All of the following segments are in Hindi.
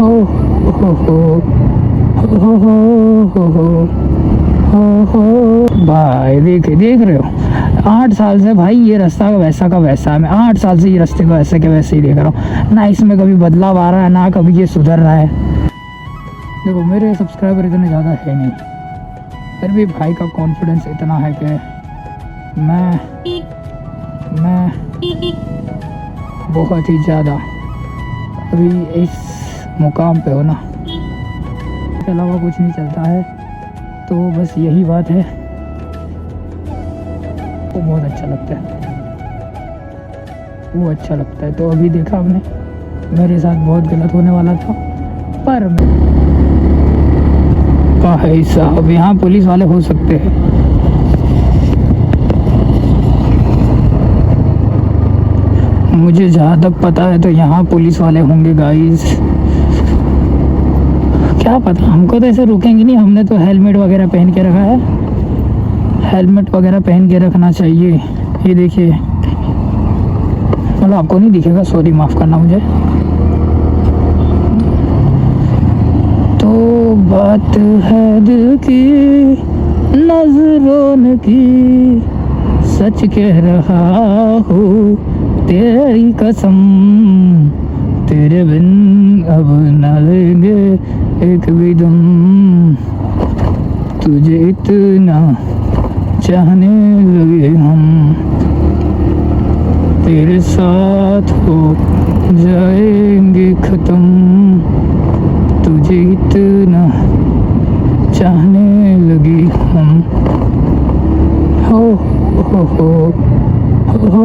हो हो हो हो हो भाई, देख रहे हो 8 साल से भाई ये रास्ता का वैसा है। मैं 8 साल से ये रास्ते को वैसे के वैसे ही देख रहा हूँ ना, इसमें कभी बदलाव आ रहा है ना कभी ये सुधर रहा है। देखो मेरे सब्सक्राइबर इतने ज़्यादा है नहीं, फिर भी भाई का कॉन्फिडेंस इतना है कि मैं बहुत ही ज़्यादा अभी इस मुकाम पे हो ना, इसके अलावा कुछ नहीं चलता है। तो बस यही बात है, वो बहुत अच्छा लगता है, वो अच्छा लगता है। तो अभी देखा आपने मेरे साथ बहुत गलत होने वाला था, पर भाई साहब यहाँ पुलिस वाले हो सकते हैं। मुझे जहाँ तक पता है तो यहाँ पुलिस वाले होंगे गाइस, क्या पता, हमको तो ऐसे रुकेंगे नहीं। हमने तो हेलमेट वगैरह पहन के रखा है, हेलमेट वगैरह पहन के रखना चाहिए। ये देखिए, मतलब आपको नहीं दिखेगा, सॉरी माफ़ करना मुझे। तो बात है दिल की नजरों की, सच कह रहा हूँ तेरी कसम, तेरे बिन अब न लेंगे एक भी दम, तुझे इतना चाहने लगे हम, तेरे साथ हो जाएंगे खत्म, तुझे इतना चाहने लगे हम। हो हो हो हो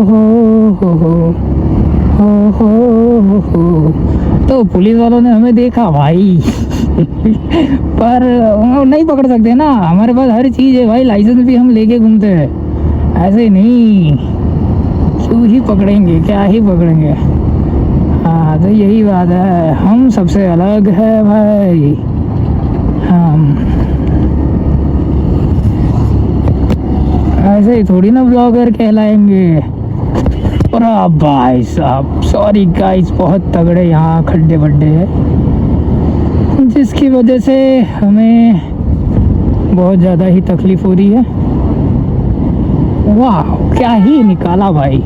हो हो। तो पुलिस वालों ने हमें देखा भाई पर नहीं पकड़ सकते ना, हमारे पास हर चीज़ है भाई, लाइसेंस भी हम लेके घूमते हैं, ऐसे नहीं क्यों ही पकड़ेंगे, क्या ही पकड़ेंगे। हाँ तो यही बात है, हम सबसे अलग है भाई। हम ऐसे ही थोड़ी ना ब्लॉगर कहलाएंगे। और भाई साहब सॉरी गाइस, बहुत तगड़े यहाँ खड्डे बड्डे हैं, जिसकी वजह से हमें बहुत ज़्यादा ही तकलीफ हो रही है। वाह क्या ही निकाला भाई,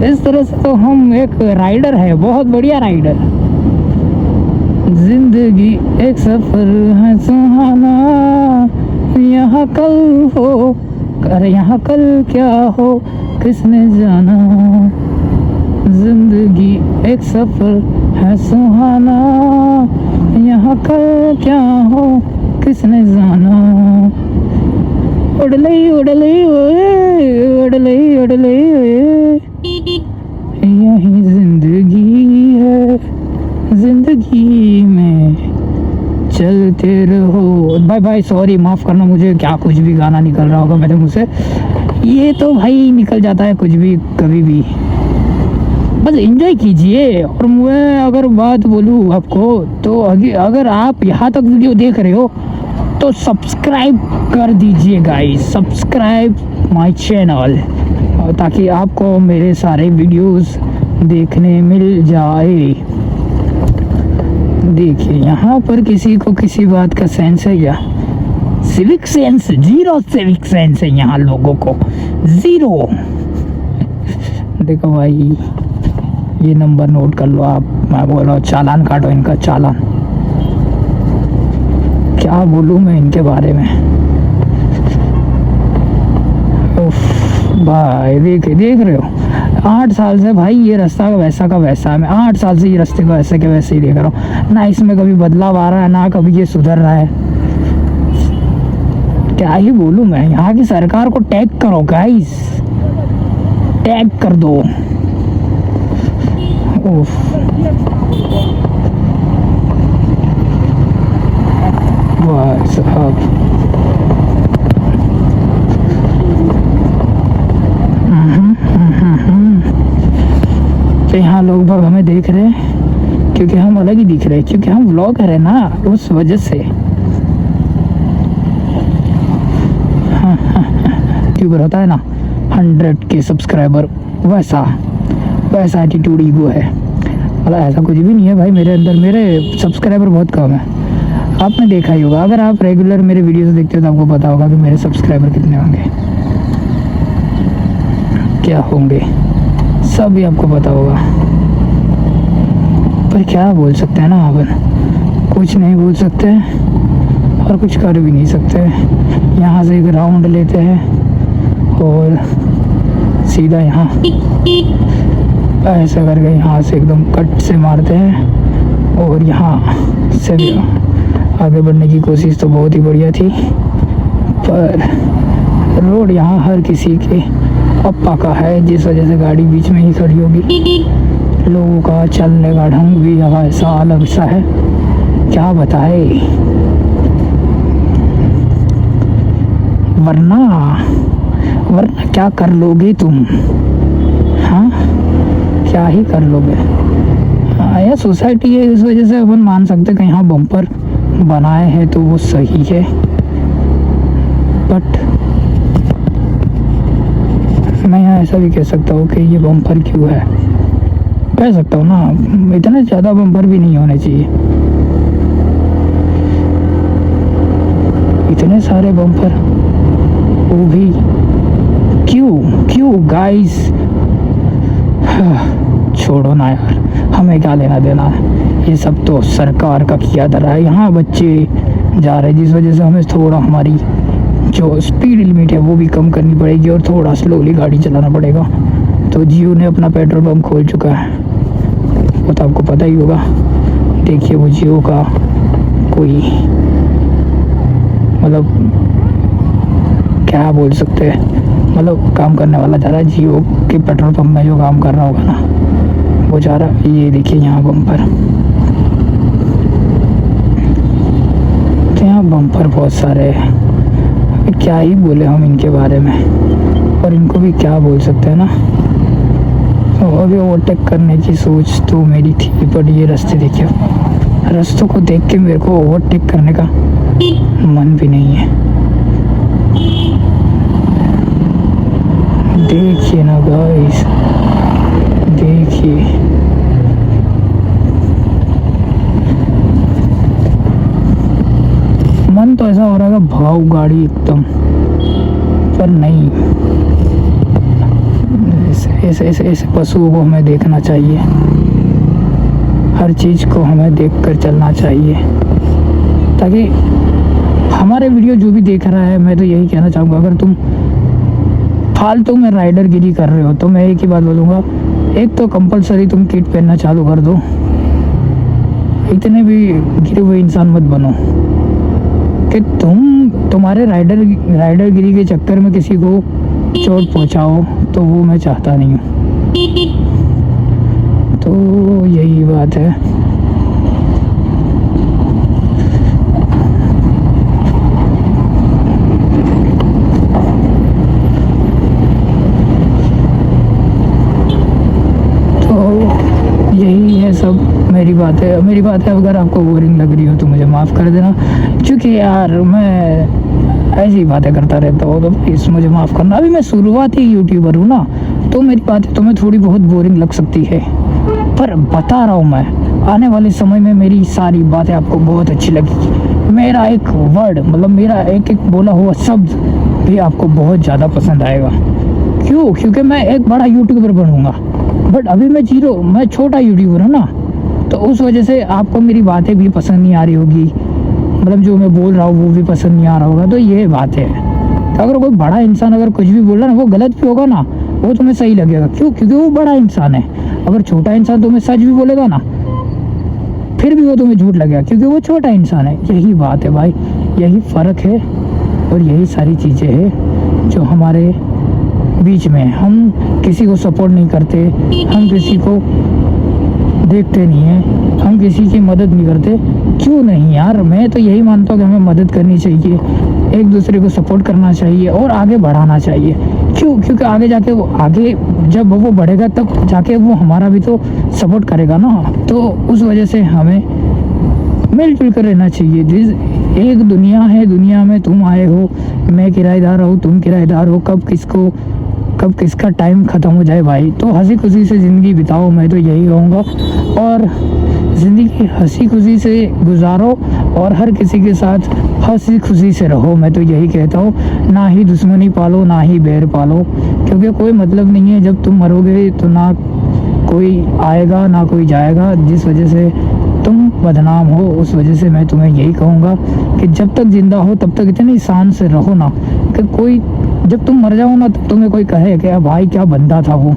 इस तरह से तो हम एक राइडर है, बहुत बढ़िया राइडर। जिंदगी एक सफर है सुहाना, यहाँ कल हो, अरे यहाँ कल क्या हो किसने जाना, जिंदगी एक सफर है सुहाना, यहाँ कल क्या हो किसने जाना, उड़लई उड़लई उड़लई उड़लई, यही जिंदगी है, जिंदगी में चलते रहो। भाई सॉरी माफ़ करना मुझे, क्या कुछ भी गाना निकल रहा होगा मेरे मुँह से, ये तो भाई निकल जाता है कुछ भी कभी भी, बस एंजॉय कीजिए। और मैं अगर बात बोलूँ आपको तो अगर आप यहाँ तक वीडियो देख रहे हो तो सब्सक्राइब कर दीजिए गाइस, सब्सक्राइब माय चैनल, ताकि आपको मेरे सारे वीडियोस देखने मिल जाए। देखिए यहाँ पर किसी को किसी बात का सेंस है क्या? Civic sense zero, civic sense है यहाँ लोगों को जीरो। देखो भाई ये नंबर नोट कर लो आप, मैं बोल रहा हूँ चालान काटो इनका, चालान। क्या बोलूँ मैं इनके बारे में। उफ भाई देख रहे हो 8 साल से भाई ये रास्ता का वैसा है। मैं 8 साल से ये रास्ते को वैसे के वैसे ही देख रहा हूँ ना, इसमें कभी बदलाव आ रहा है ना कभी ये सुधर रहा है। क्या ही बोलूँ मैं, यहाँ की सरकार को टैग करो गाइस, टैग कर दो। उफ वाह साहब, तो यहाँ लोग बाग हमें देख रहे हैं क्योंकि हम अलग ही दिख रहे हैं, क्योंकि हम व्लॉगर है ना, उस वजह से। यूट्यूबर होता है ना 100 के सब्सक्राइबर, वैसा एटीट्यूड ईगो है। मतलब ऐसा कुछ भी नहीं है भाई, मेरे अंदर मेरे सब्सक्राइबर बहुत कम है। आपने देखा ही होगा, अगर आप रेगुलर मेरे वीडियोस देखते हो तो आपको पता होगा कि मेरे सब्सक्राइबर कितने होंगे, क्या होंगे, सब भी आपको पता होगा। पर क्या बोल सकते हैं ना अपन, कुछ नहीं बोल सकते और कुछ कर भी नहीं सकते। यहाँ से एक राउंड लेते हैं और सीधा यहाँ ऐसा करके यहाँ से एकदम कट से मारते हैं और यहाँ से आगे बढ़ने की कोशिश तो बहुत ही बढ़िया थी, पर रोड यहाँ हर किसी के पप्पा का है, जिस वजह से गाड़ी बीच में ही खड़ी होगी। लोगों का चलने का ढंग भी यहाँ ऐसा अलग सा है, क्या बताए। वरना क्या कर लोगे तुम, हाँ क्या ही कर लोगे। यह सोसाइटी है, इस वजह से अपन मान सकते कि यहाँ बम्पर बनाए हैं तो वो सही है, बट मैं यहाँ ऐसा भी कह सकता हूँ कि ये बम्पर क्यों है, कह सकता हूँ ना, इतने ज़्यादा बम्पर भी नहीं होने चाहिए, इतने सारे बम्पर, वो भी क्यों गाइस। छोड़ो ना यार, हमें क्या लेना देना है, ये सब तो सरकार का किया धरा है। यहाँ बच्चे जा रहे हैं, जिस वजह से हमें थोड़ा हमारी जो स्पीड लिमिट है वो भी कम करनी पड़ेगी और थोड़ा स्लोली गाड़ी चलाना पड़ेगा। तो जियो ने अपना पेट्रोल पंप खोल चुका है, वो तो आपको पता ही होगा। देखिए वो जियो का कोई मतलब क्या बोल सकते हैं, मतलब काम करने वाला जा रहा है जियो के पेट्रोल पंप में, जो काम कर रहा होगा ना वो जा रहा है। ये देखिए यहाँ बम्पर, तो यहाँ बम्पर बहुत सारे हैं, क्या ही बोले हम इनके बारे में, और इनको भी क्या बोल सकते हैं ना। तो अभी ओवरटेक करने की सोच तो मेरी थी, बट ये रास्ते देखिए, रास्तों को देख के मेरे को ओवरटेक करने का मन भी नहीं है। देखिए ना गाइस, देखिए मन तो ऐसा हो रहा है भाव गाड़ी एकदम, पर नहीं, ऐसे पशुओं को हमें देखना चाहिए, हर चीज़ को हमें देखकर चलना चाहिए, ताकि हमारे वीडियो जो भी देख रहा है, मैं तो यही कहना चाहूँगा, अगर तुम फालतू में राइडरगिरी कर रहे हो तो मैं एक ही बात बोलूँगा, एक तो कंपलसरी तुम किट पहनना चालू कर दो, इतने भी गिरे हुए इंसान मत बनो कि तुम्हारे राइडरगिरी के चक्कर में किसी को चोट पहुंचाओ, तो वो मैं चाहता नहीं हूँ। तो यही बात है। यही है सब मेरी बात है। अगर आपको बोरिंग लग रही हो तो मुझे माफ़ कर देना, क्योंकि यार मैं ऐसी बातें करता रहता हूँ, तो प्लीज़ मुझे माफ़ करना। अभी मैं शुरुआती यूट्यूबर हूँ ना, तो मेरी बातें तुम्हें थोड़ी बहुत बोरिंग लग सकती है, पर बता रहा हूँ मैं, आने वाले समय में मेरी सारी बातें आपको बहुत अच्छी लगेगी। मेरा एक वर्ड, मतलब मेरा एक बोला हुआ शब्द भी आपको बहुत ज़्यादा पसंद आएगा। क्यों? क्योंकि मैं एक बड़ा यूट्यूबर बनूँगा, बट अभी मैं छोटा यूट्यूबर हूँ ना, तो उस वजह से आपको मेरी बातें भी पसंद नहीं आ रही होगी, मतलब जो मैं बोल रहा हूँ वो भी पसंद नहीं आ रहा होगा। तो ये बात है, तो अगर कोई बड़ा इंसान अगर कुछ भी बोल रहा है ना, वो गलत भी होगा ना, वो तुम्हें सही लगेगा। क्यों? क्योंकि वो बड़ा इंसान है। अगर छोटा इंसान तुम्हें सच भी बोलेगा ना, फिर भी वो तुम्हें झूठ लगेगा, क्योंकि वो छोटा इंसान है। यही बात है भाई, यही फ़र्क है, और यही सारी चीज़ें हैं जो हमारे बीच में। हम किसी को सपोर्ट नहीं करते, हम किसी को देखते नहीं हैं, हम किसी की मदद नहीं करते। क्यों नहीं यार, मैं तो यही मानता हूँ कि हमें मदद करनी चाहिए, एक दूसरे को सपोर्ट करना चाहिए और आगे बढ़ाना चाहिए। क्यों? क्योंकि आगे जाके जब वो बढ़ेगा तब जाके वो हमारा भी तो सपोर्ट करेगा ना। तो उस वजह से हमें मिलजुल कर रहना चाहिए। एक दुनिया है, दुनिया में तुम आए हो, मैं किराएदार हूँ, तुम किराएदार हो, कब किसको कब किसका टाइम ख़त्म हो जाए भाई। तो हंसी खुशी से ज़िंदगी बिताओ, मैं तो यही कहूँगा। और ज़िंदगी हंसी खुशी से गुजारो और हर किसी के साथ हंसी खुशी से रहो, मैं तो यही कहता हूँ। ना ही दुश्मनी पालो, ना ही बैर पालो, क्योंकि कोई मतलब नहीं है। जब तुम मरोगे तो ना कोई आएगा ना कोई जाएगा। जिस वजह से तुम बदनाम हो, उस वजह से मैं तुम्हें यही कहूँगा कि जब तक ज़िंदा हो तब तक इतनी शान से रहो ना कि कोई, जब तुम मर जाओ ना तब तुम्हें कोई कहे कि भाई क्या बंदा था वो।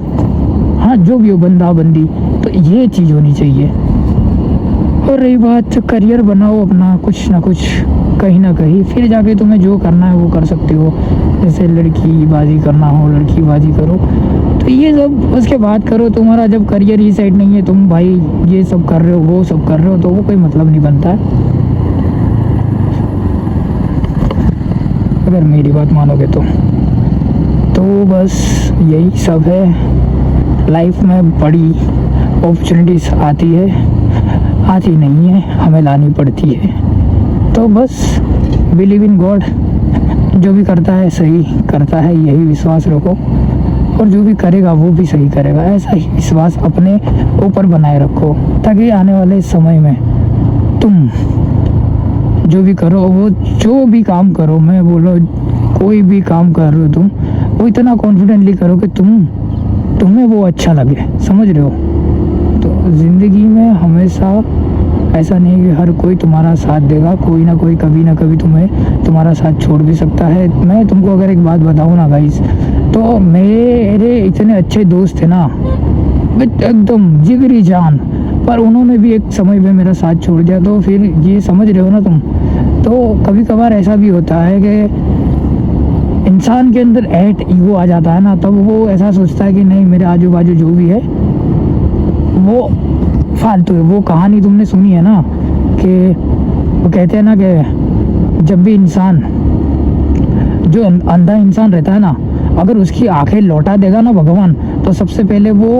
हाँ, जो भी हो, बंदा बंदी, तो ये चीज़ होनी चाहिए। और रही बात करियर बनाओ अपना, कुछ ना कुछ कहीं ना कहीं, फिर जाके तुम्हें जो करना है वो कर सकते हो। जैसे लड़की बाजी करना हो, लड़की बाजी करो, तो ये सब उसके बाद करो। तुम्हारा जब करियर ही सेट नहीं है, तुम भाई ये सब कर रहे हो वो सब कर रहे हो, तो वो कोई मतलब नहीं बनता है, अगर मेरी बात मानोगे तो बस यही सब है। लाइफ में बड़ी अपॉर्चुनिटीज़ आती है, आती नहीं है, हमें लानी पड़ती है। तो बस बिलीव इन गॉड, जो भी करता है सही करता है, यही विश्वास रखो। और जो भी करेगा वो भी सही करेगा, ऐसा ही विश्वास अपने ऊपर बनाए रखो, ताकि आने वाले समय में तुम जो भी करो, वो जो भी काम करो, मैं बोलो कोई भी काम कर रहे हो तुम, वो इतना कॉन्फिडेंटली करो कि तुम्हें वो अच्छा लगे, समझ रहे हो। तो ज़िंदगी में हमेशा ऐसा नहीं कि हर कोई तुम्हारा साथ देगा, कोई ना कोई कभी ना कभी तुम्हारा साथ छोड़ भी सकता है। मैं तुमको अगर एक बात बताऊँ ना गाइस, तो मेरे इतने अच्छे दोस्त थे ना, एकदम जिगरी जान, पर उन्होंने भी एक समय पे मेरा साथ छोड़ दिया। तो फिर ये समझ रहे हो ना तुम। तो कभी कभार ऐसा भी होता है कि इंसान के अंदर एट ईगो आ जाता है ना, तब वो ऐसा सोचता है कि नहीं, मेरे आजू बाजू जो भी है वो फालतू है। वो कहानी तुमने सुनी है ना कि वो कहते हैं ना कि जब भी इंसान, जो अंधा इंसान रहता है ना, अगर उसकी आंखें लौटा देगा ना भगवान, तो सबसे पहले वो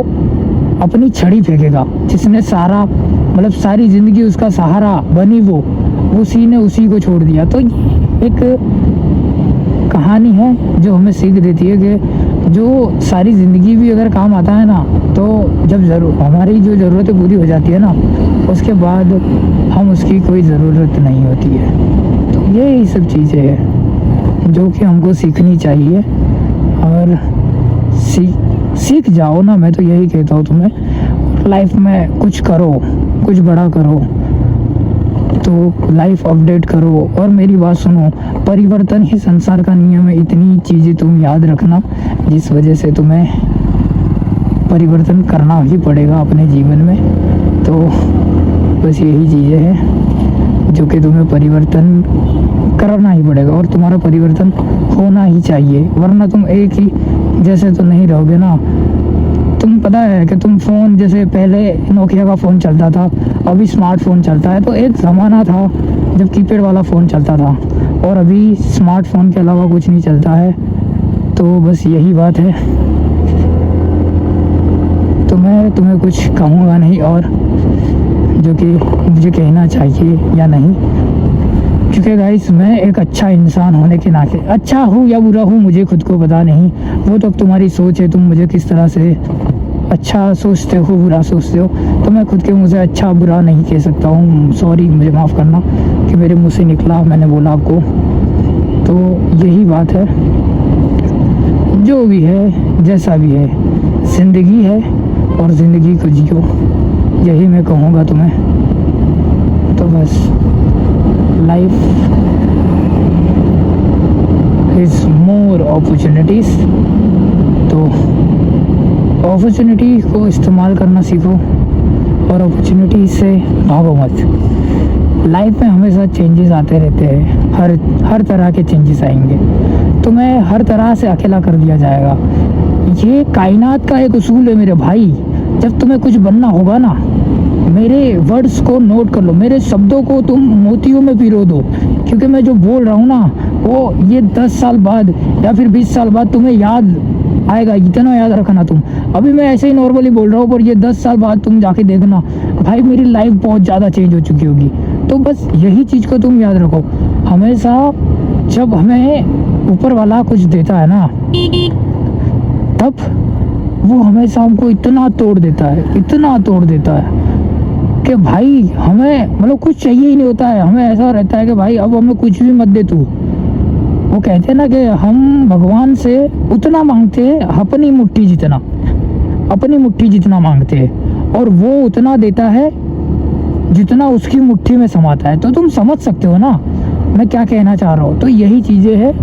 अपनी छड़ी फेंकेगा। जिसने सारा मतलब सारी ज़िंदगी उसका सहारा बनी, वो उसी ने उसी को छोड़ दिया। तो एक कहानी है जो हमें सीख देती है कि जो सारी ज़िंदगी भी अगर काम आता है ना, तो जब हमारी जो ज़रूरतें पूरी हो जाती है ना, उसके बाद हम उसकी कोई ज़रूरत नहीं होती है। तो ये सब चीज़ें हैं जो कि हमको सीखनी चाहिए। और सीख जाओ ना, मैं तो यही कहता हूँ तुम्हें। लाइफ में कुछ करो, कुछ बड़ा करो, तो लाइफ अपडेट करो। और मेरी बात सुनो, परिवर्तन ही संसार का नियम है, इतनी चीज़ें तुम याद रखना, जिस वजह से तुम्हें परिवर्तन करना ही पड़ेगा अपने जीवन में। तो बस यही चीज़ें हैं जो कि तुम्हें परिवर्तन करना ही पड़ेगा, और तुम्हारा परिवर्तन होना ही चाहिए, वरना तुम एक ही जैसे तो नहीं रहोगे ना। तुम पता है कि तुम फ़ोन, जैसे पहले नोकिया का फ़ोन चलता था, अभी स्मार्टफोन चलता है। तो एक ज़माना था जब कीपैड वाला फ़ोन चलता था, और अभी स्मार्टफोन के अलावा कुछ नहीं चलता है। तो बस यही बात है। तो मैं तुम्हें कुछ कहूँगा नहीं, और जो कि मुझे कहना चाहिए या नहीं, क्योंकि गाइस मैं एक अच्छा इंसान होने के नाते, अच्छा हूँ या बुरा हूँ मुझे खुद को पता नहीं, वो तो अब तुम्हारी सोच है, तुम मुझे किस तरह से अच्छा सोचते हो बुरा सोचते हो। तो मैं खुद के मुँह से अच्छा बुरा नहीं कह सकता हूँ, सॉरी, मुझे माफ़ करना कि मेरे मुँह से निकला, मैंने बोला आपको। तो यही बात है, जो भी है जैसा भी है, ज़िंदगी है और ज़िंदगी को जियो, यही मैं कहूँगा तुम्हें। तो बस लाइफ इज़ मोर अपॉर्चुनिटीज़, तो अपॉर्चुनिटी को इस्तेमाल करना सीखो और अपॉर्चुनिटी से भागो मत। लाइफ में हमेशा चेंजेस आते रहते हैं, हर तरह के चेंजेस आएंगे, तुम्हें हर तरह से अकेला कर दिया जाएगा। ये कायनात का एक उसूल है मेरे भाई। जब तुम्हें कुछ बनना होगा ना, मेरे वर्ड्स को नोट कर लो, मेरे शब्दों को तुम मोतियों में पिरो दो, क्योंकि मैं जो बोल रहा हूँ ना, वो ये 10 साल बाद या फिर 20 साल बाद तुम्हें याद आएगा। इतना याद रखना तुम। अभी मैं ऐसे ही नॉर्मली बोल रहा हूँ, पर ये 10 साल बाद तुम जाके देखना भाई, मेरी लाइफ बहुत ज़्यादा चेंज हो चुकी होगी। तो बस यही चीज़ को तुम याद रखो हमेशा। जब हमें ऊपर वाला कुछ देता है ना, तब वो हमेशा हमको इतना तोड़ देता है, इतना तोड़ देता है कि भाई हमें मतलब कुछ चाहिए ही नहीं होता है। हमें ऐसा रहता है कि भाई अब हमें कुछ भी मत दे तू। वो कहते हैं ना कि हम भगवान से उतना मांगते हैं अपनी मुट्ठी जितना, अपनी मुट्ठी जितना मांगते हैं, और वो उतना देता है जितना उसकी मुट्ठी में समाता है। तो तुम समझ सकते हो ना मैं क्या कहना चाह रहा हूँ। तो यही चीज़ें है,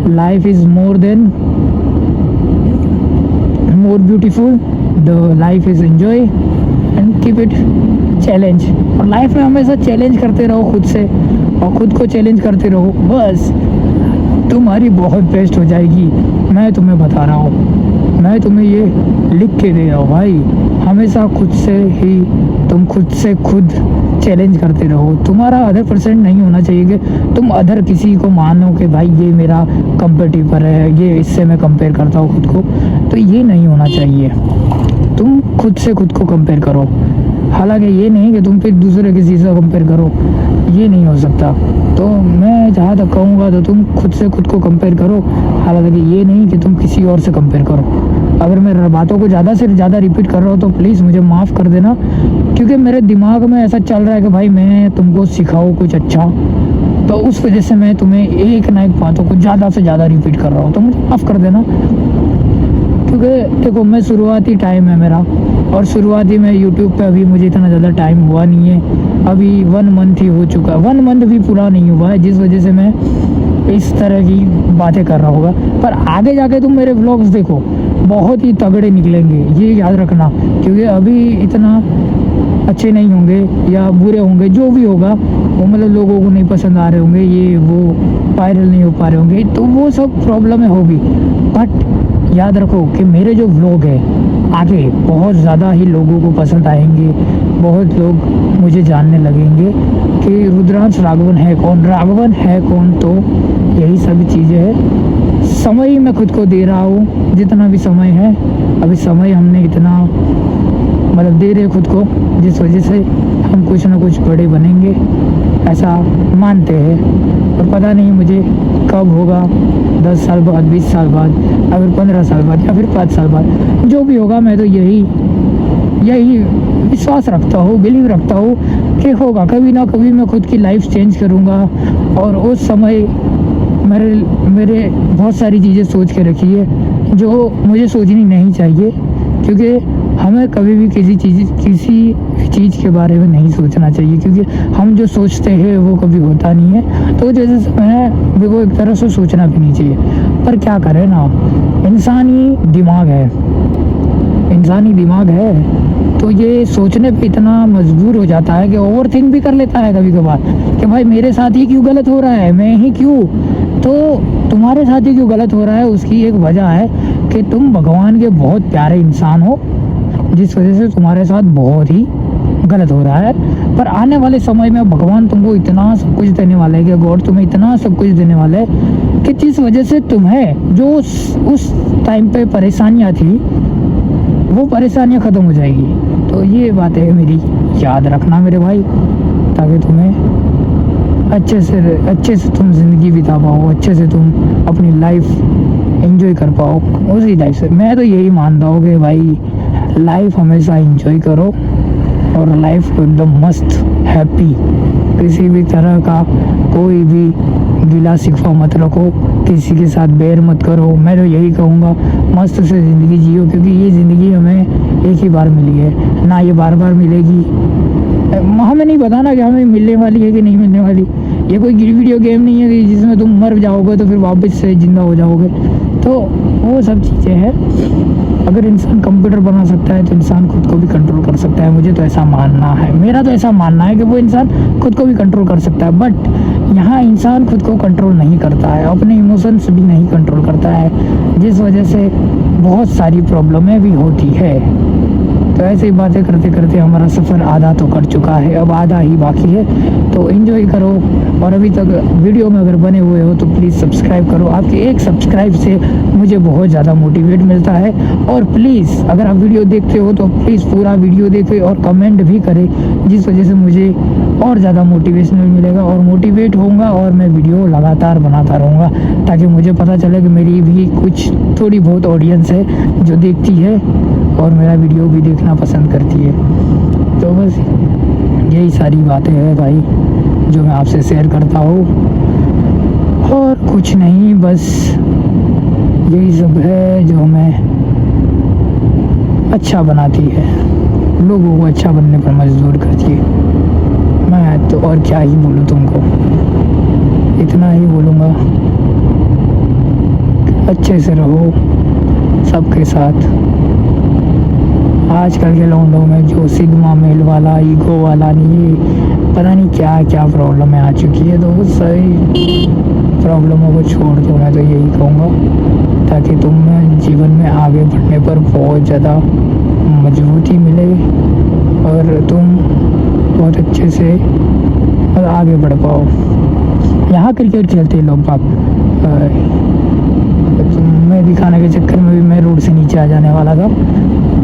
life is more than more beautiful, the life is enjoy and keep it challenge. और लाइफ में हमेशा चैलेंज करते रहो खुद से, और खुद को चैलेंज करते रहो, बस तुम्हारी बहुत बेस्ट हो जाएगी। मैं तुम्हें बता रहा हूँ, मैं तुम्हें ये लिख के दे रहा हूँ भाई। हमेशा खुद से ही तुम खुद से खुद चैलेंज करते रहो। तुम्हारा 100% नहीं होना चाहिए कि तुम अदर किसी को मानो कि भाई ये मेरा कंपेटिटर है, ये इससे मैं कंपेयर करता हूँ खुद को। तो ये नहीं होना चाहिए। तुम खुद से खुद को कंपेयर करो। हालांकि ये नहीं कि तुम फिर दूसरे किसी से कंपेयर करो, ये नहीं हो सकता। तो मैं जहाँ तक कहूँगा तो तुम खुद से खुद को कंपेयर करो। हालांकि ये नहीं कि तुम किसी और से कंपेयर करो। अगर मैं बातों को ज़्यादा से ज़्यादा रिपीट कर रहा हूँ तो प्लीज़ मुझे माफ़ कर देना, क्योंकि मेरे दिमाग में ऐसा चल रहा है कि भाई मैं तुमको सिखाऊँ कुछ अच्छा, तो उस वजह से मैं तुम्हें एक ना एक बातों को ज़्यादा से ज़्यादा रिपीट कर रहा हूँ। तो मुझे माफ़ कर देना, क्योंकि देखो मैं शुरुआती टाइम है मेरा, और शुरुआती में यूट्यूब पे अभी मुझे इतना ज़्यादा टाइम हुआ नहीं है। अभी 1 मंथ ही हो चुका है, 1 मंथ भी पूरा नहीं हुआ है, जिस वजह से मैं इस तरह की बातें कर रहा होगा। पर आगे जाके तुम मेरे व्लॉग्स देखो, बहुत ही तगड़े निकलेंगे, ये याद रखना। क्योंकि अभी इतना अच्छे नहीं होंगे या बुरे होंगे, जो भी होगा वो मतलब लोगों को नहीं पसंद आ रहे होंगे, ये वो वायरल नहीं हो पा रहे होंगे, तो वो सब प्रॉब्लमें होगी। बट याद रखो कि मेरे जो व्लॉग है आगे बहुत ज़्यादा ही लोगों को पसंद आएंगे। बहुत लोग मुझे जानने लगेंगे कि रुद्रांश राघवन है कौन, राघवन है कौन। तो यही सभी चीज़ें हैं। समय मैं खुद को दे रहा हूँ, जितना भी समय है अभी समय हमने इतना मतलब दे रहे खुद को, जिस वजह से हम कुछ ना कुछ बड़े बनेंगे, ऐसा मानते हैं। और पता नहीं मुझे कब होगा, 10 साल बाद, 20 साल बाद, या फिर 15 साल बाद, या फिर 5 साल बाद, जो भी होगा मैं तो यही विश्वास रखता हूँ, बिलीव रखता हूँ कि होगा। कभी ना कभी मैं खुद की लाइफ चेंज करूँगा। और उस समय मेरे बहुत सारी चीज़ें सोच के रखी है जो मुझे सोचनी नहीं चाहिए, क्योंकि हमें कभी भी किसी चीज़ के बारे में नहीं सोचना चाहिए, क्योंकि हम जो सोचते हैं वो कभी होता नहीं है। तो जैसे मैं वो एक तरह से सोचना भी नहीं चाहिए। पर क्या करें ना, इंसानी दिमाग है तो ये सोचने पे इतना मजबूर हो जाता है कि ओवर थिंक भी कर लेता है कभी कभार कि भाई मेरे साथ ही क्यों गलत हो रहा है, मैं ही क्यों। तो तुम्हारे साथ ही क्यों गलत हो रहा है, उसकी एक वजह है कि तुम भगवान के बहुत प्यारे इंसान हो, जिस वजह से तुम्हारे साथ बहुत ही गलत हो रहा है। पर आने वाले समय में भगवान तुमको इतना सब कुछ देने वाला है कि गॉड तुम्हें इतना सब कुछ देने वाला है कि जिस वजह से तुम्हें जो उस टाइम पे परेशानियाँ थी वो परेशानियाँ ख़त्म हो जाएगी। तो ये बातें मेरी याद रखना मेरे भाई, ताकि तुम्हें अच्छे से तुम ज़िंदगी बिता पाओ, अच्छे से तुम अपनी लाइफ एंजॉय कर पाओ उसी लाइफ से। मैं तो यही मानता हूँ कि भाई लाइफ हमेशा एंजॉय करो, और लाइफ को एकदम मस्त हैप्पी, किसी भी तरह का कोई भी गिला शिकवा मत रखो, किसी के साथ बैर मत करो। मैं तो यही कहूँगा मस्त से ज़िंदगी जियो, क्योंकि ये ज़िंदगी हमें एक ही बार मिली है, ना ये बार बार मिलेगी। हमें नहीं पता ना कि हमें मिलने वाली है कि नहीं मिलने वाली। ये कोई वीडियो गेम नहीं है कि जिसमें तुम मर जाओगे तो फिर वापस से ज़िंदा हो जाओगे। तो वो सब चीज़ें हैं। अगर इंसान कंप्यूटर बना सकता है तो इंसान खुद को भी कंट्रोल कर सकता है। मुझे तो ऐसा मानना है, मेरा तो ऐसा मानना है कि वो इंसान खुद को भी कंट्रोल कर सकता है। बट यहाँ इंसान खुद को कंट्रोल नहीं करता है, अपने इमोशंस भी नहीं कंट्रोल करता है, जिस वजह से बहुत सारी प्रॉब्लमें भी होती है। तो ऐसे ही बातें करते करते हमारा सफ़र आधा तो कर चुका है, अब आधा ही बाकी है। तो एंजॉय करो, और अभी तक वीडियो में अगर बने हुए हो तो प्लीज़ सब्सक्राइब करो। आपके एक सब्सक्राइब से मुझे बहुत ज़्यादा मोटिवेट मिलता है। और प्लीज़ अगर आप वीडियो देखते हो तो प्लीज़ पूरा वीडियो देखें और कमेंट भी करें, जिस वजह से मुझे और ज़्यादा मोटिवेशनल मिलेगा और मोटिवेट होऊंगा, और मैं वीडियो लगातार बनाता रहूँगा, ताकि मुझे पता चले कि मेरी भी कुछ थोड़ी बहुत ऑडियंस है जो देखती है और मेरा वीडियो भी देखना पसंद करती है। तो बस यही सारी बातें हैं भाई जो मैं आपसे शेयर करता हूँ, और कुछ नहीं, बस यही सब है जो हमें अच्छा बनाती है, लोगों को अच्छा बनने पर मजबूर करती है। मैं तो और क्या ही बोलूँ तुमको, इतना ही बोलूँगा, अच्छे से रहो सबके साथ। आजकल के लौंडों में जो सिग्मा मेल वाला, ईगो वाला, नहीं पता नहीं क्या क्या प्रॉब्लम आ चुकी है, तो वो सही प्रॉब्लमों को छोड़ दो, मैं तो यही कहूँगा, ताकि तुम्हें जीवन में आगे बढ़ने पर बहुत ज़्यादा मजबूती मिले और तुम बहुत अच्छे से आगे बढ़ पाओ। यहाँ क्रिकेट खेलते हैं लोग बाग, मैं दिखाने के चक्कर में भी मैं रोड से नीचे आ जाने वाला था।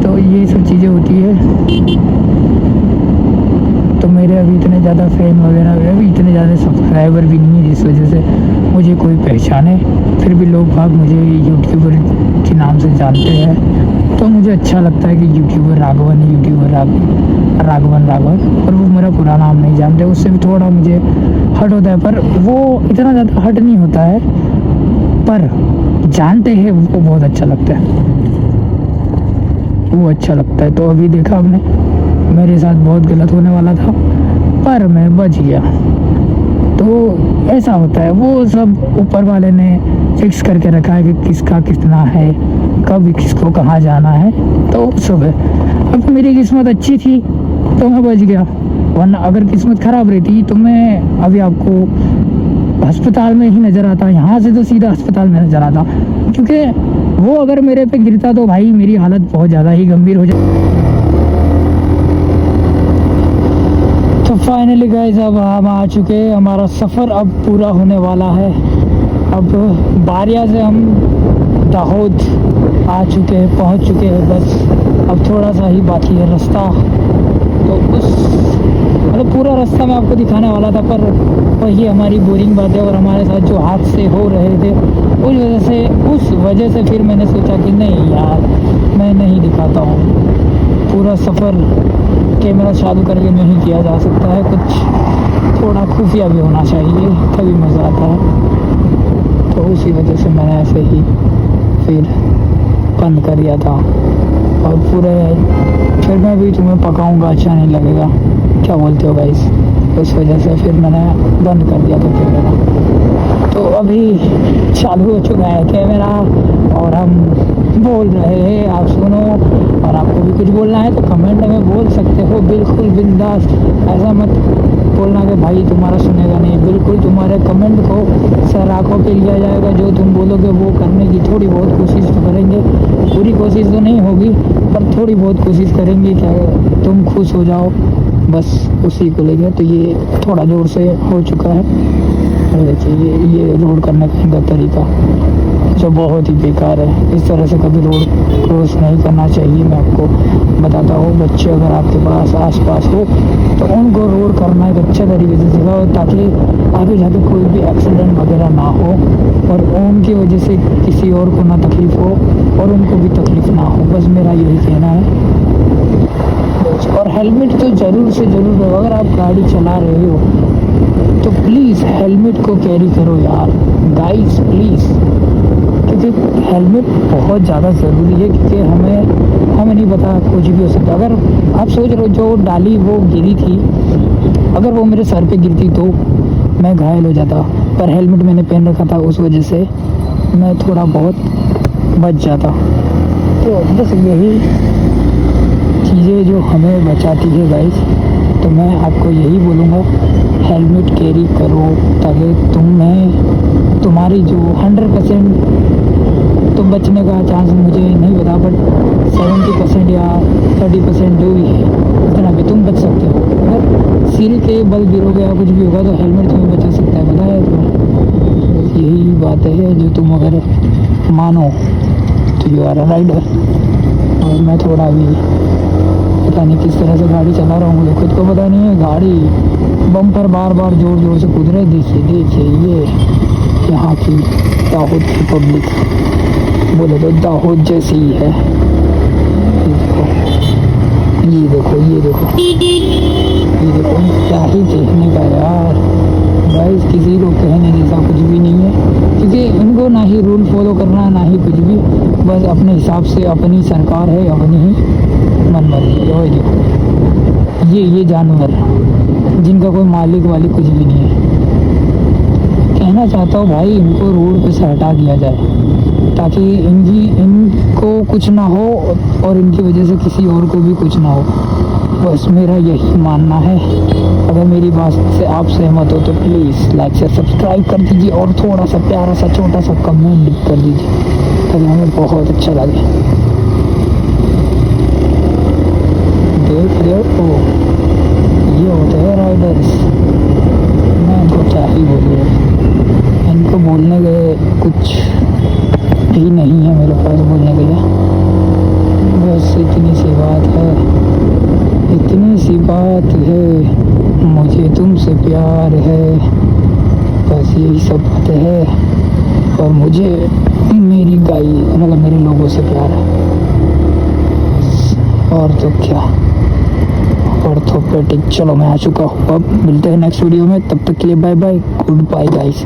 तो ये सब चीज़ें होती है। तो मेरे अभी इतने ज़्यादा फैन वगैरह, अभी इतने ज़्यादा सब्सक्राइबर भी नहीं है जिस वजह से मुझे कोई पहचाने, फिर भी लोग बाग मुझे यूट्यूबर के नाम से जानते हैं। तो मुझे अच्छा लगता है कि यूट्यूबर राघवन, राघवन, और वो मेरा पूरा नाम नहीं जानते, उससे भी थोड़ा मुझे हर्ट होता है, पर वो इतना ज़्यादा हर्ट नहीं होता है, पर जानते हैं वो बहुत अच्छा लगता है, वो अच्छा लगता है। तो अभी देखा आपने, मेरे साथ बहुत गलत होने वाला था पर मैं बच गया। तो ऐसा होता है, वो सब ऊपर वाले ने फिक्स करके रखा है कि किसका कितना है, कब किसको कहाँ जाना है, तो सब है। अब मेरी किस्मत अच्छी थी तो मैं बच गया, वरना अगर किस्मत ख़राब रहती तो मैं अभी आपको अस्पताल में ही नज़र आता, यहाँ से तो सीधा अस्पताल में नज़र आता, क्योंकि वो अगर मेरे पे गिरता तो भाई मेरी हालत बहुत ज़्यादा ही गंभीर हो जाती। तो फाइनली गाइस अब हम आ चुके हैं, हमारा सफ़र अब पूरा होने वाला है। अब बारिया से हम दाहोद आ चुके हैं, पहुंच चुके हैं, बस अब थोड़ा सा ही बाकी है रास्ता। तो उस मतलब पूरा रास्ता मैं आपको दिखाने वाला था, पर वही हमारी बोरिंग बातें और हमारे साथ जो हादसे हो रहे थे उस वजह से फिर मैंने सोचा कि नहीं यार, मैं नहीं दिखाता हूँ। पूरा सफ़र कैमरा चालू करके नहीं किया जा सकता है, कुछ थोड़ा खुफिया भी होना चाहिए, तभी मज़ा आता है। तो उसी वजह से मैंने ऐसे ही फिर बंद कर दिया था, और पूरे फिर मैं भी तुम्हें पकाऊंगा, अच्छा नहीं लगेगा, क्या बोलते हो गाइस? उस वजह से फिर मैंने बंद कर दिया था कैमरा। तो अभी चालू हो चुका है कैमरा और हम बोल रहे हैं, आप सुनो, और आपको भी कुछ बोलना है तो कमेंट में बोल सकते हो, बिल्कुल बिंदास। ऐसा मत बोलना कि भाई तुम्हारा सुनेगा नहीं, बिल्कुल तुम्हारे कमेंट को सर आँखों पे लिया जाएगा, जो तुम बोलोगे वो करने की थोड़ी बहुत कोशिश तो करेंगे, पूरी कोशिश तो नहीं होगी पर थोड़ी बहुत कोशिश करेंगे क्या तुम खुश हो जाओ, बस उसी को लेकर। तो ये थोड़ा ज़ोर से हो चुका है, देखिए ये रोड करने का इनका तरीका जो बहुत ही बेकार है, इस तरह से कभी रोड क्रॉस नहीं करना चाहिए। मैं आपको बताता हूँ, बच्चे अगर आपके पास आसपास हो तो उनको रोड करना एक अच्छे तरीके से सिखाओ, ताकि आगे जाके कोई भी एक्सीडेंट वगैरह ना हो और उनकी वजह से किसी और को ना तकलीफ़ हो और उनको भी तकलीफ़ ना हो, बस मेरा यही कहना है। और हेलमेट तो ज़रूर से ज़रूर हो, अगर आप गाड़ी चला रहे हो तो प्लीज़ हेलमेट को कैरी करो यार गाइस, प्लीज़, क्योंकि हेलमेट बहुत ज़्यादा ज़रूरी है, क्योंकि हमें नहीं पता कुछ भी हो सकता। अगर आप सोच रहे हो जो डाली वो गिरी थी, अगर वो मेरे सर पे गिरती तो मैं घायल हो जाता, पर हेलमेट मैंने पहन रखा था, उस वजह से मैं थोड़ा बहुत बच जाता। तो बस यही चीज़ें जो हमें बचाती है गाइस, तो मैं आपको यही बोलूँगा, हेलमेट कैरी करो, ताकि तुम्हारी जो 100% तो बचने का चांस मुझे नहीं पता, बट 70% या 30% जो भी है इतना भी तुम बच सकते हो। अगर सिर के बल गिरोगे या कुछ भी होगा तो हेलमेट तुम्हें बचा सकता है, पता है? तो यही बात है, जो तुम अगर मानो तो यू आर अ राइडर। और मैं थोड़ा भी पता नहीं किस तरह से गाड़ी चला रहा हूँ, मुझे खुद को पता नहीं है। गाड़ी बम्पर बार बार जोर जोर से कूद रहे। देखिए ये यहाँ की दाहोद की पब्लिक बोले तो दाहोद जैसी ही है। ये देखो क्या ही कहने का यार। गाइस किसी को कहने जैसा कुछ भी नहीं है, क्योंकि इनको ना ही रूल फॉलो करना है ना ही कुछ भी, बस अपने हिसाब से अपनी सरकार है, अपनी ही मनमर्जी। और देखो ये जानवर जिनका कोई मालिक वाली कुछ भी नहीं है। कहना चाहता हूँ भाई, इनको रोड पे से हटा दिया जाए ताकि इनको कुछ ना हो और इनकी वजह से किसी और को भी कुछ ना हो। बस मेरा यही मानना है। अगर मेरी बात से आप सहमत हो तो प्लीज़ लाइक से सब्सक्राइब कर दीजिए और थोड़ा सा प्यारा सा छोटा सा कमेंट कर दीजिए ताकि हमें बहुत अच्छा लगे। देख देखो ये होते हैं राइडर्स। मैं इनको क्या ही बोलूँ, इनको बोलने के कुछ भी नहीं है मेरे पास बोलने के लिए। बस इतनी सी बात है, मुझे तुमसे प्यार है, बस यही सब बातें है। और मुझे मेरी गाय मतलब मेरे लोगों से प्यार है, और तो क्या। ऑर्थोपेडिक। चलो मैं आ चुका हूँ, अब मिलते हैं नेक्स्ट वीडियो में, तब तक के लिए bye bye, goodbye guys.